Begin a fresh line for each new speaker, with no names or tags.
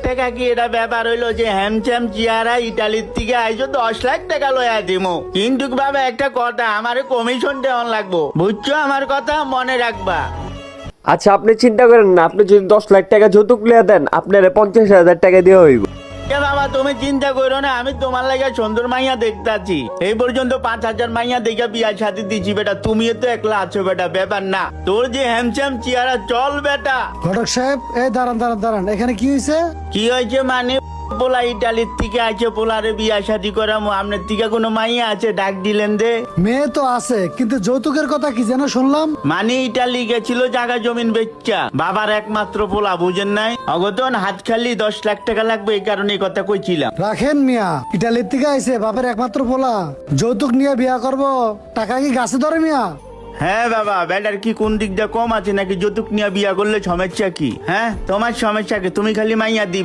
টাকা কি এটা ব্যাপার হইলো যে হ্যামচ্যাম চেয়ারা ইটালির থেকে আইসো 10 লাখ টাকা লয়া দিমো, কিন্তু বাবা একটা কথা, আমার কমিশন দেওয়ান লাগবো, বুঝছো? আমার কথা মনে রাখবা।
আচ্ছা আপনি চিন্তা করেন না, আপনি যদি 10 লাখ টাকা যৌতুক লিয়া দেন আপনার 50,000 টাকা দিয়ে হইব।
এ বাবা তুমি চিন্তা করো না, আমি তোমার লাগে সুন্দর মাইয়া দেখতাছি। এই পর্যন্ত 5,000 মাইয়া দেখে বিয়া শাদী দিছি বেটা, তুমিও তো একলা আছো বেটা, ব্যাপার না। তোর যে হ্যামচ্যাম চেয়ারা চল বেটা।
ঘটক সাহেব, এই দাঁড়ান দাঁড়ান দাঁড়ান, এখানে কি হয়েছে?
কি হয়েছে মানে? পোলা ইটালির থেকে আছে, পোলারে বিয়া শাদী করামো, আপনার থেকে কোনো মাইয়া আছে? ডাক দিলেন দে।
মেয়ে তো আছে, কিন্তু যৌতুকের কথা কি যেন শুনলাম।
মানে ইটালি গেছিল জায়গা জমিন বেচা, বাবার একমাত্র পোলা, বুঝেন নাই? অগতন হাত খালি 10 লাখ টাকা লাগবে, এই কারণে এই কথা কইছিলাম।
রাখেন মিয়া, ইটালির থেকে আইছে, বাপের একমাত্র পোলা, যৌতুক নিয়ে বিয়া করব, টাকা কি গাছে ধরে মিয়া?
হ্যাঁ বাবা, বেটার কি কোন দিক দিয়ে কম আছে নাকি? যৌতুক নিয়ে বিয়া করলে সমস্যা কি? হ্যাঁ, তোমার সমস্যা কি? তুমি খালি মাইয়া দিবা।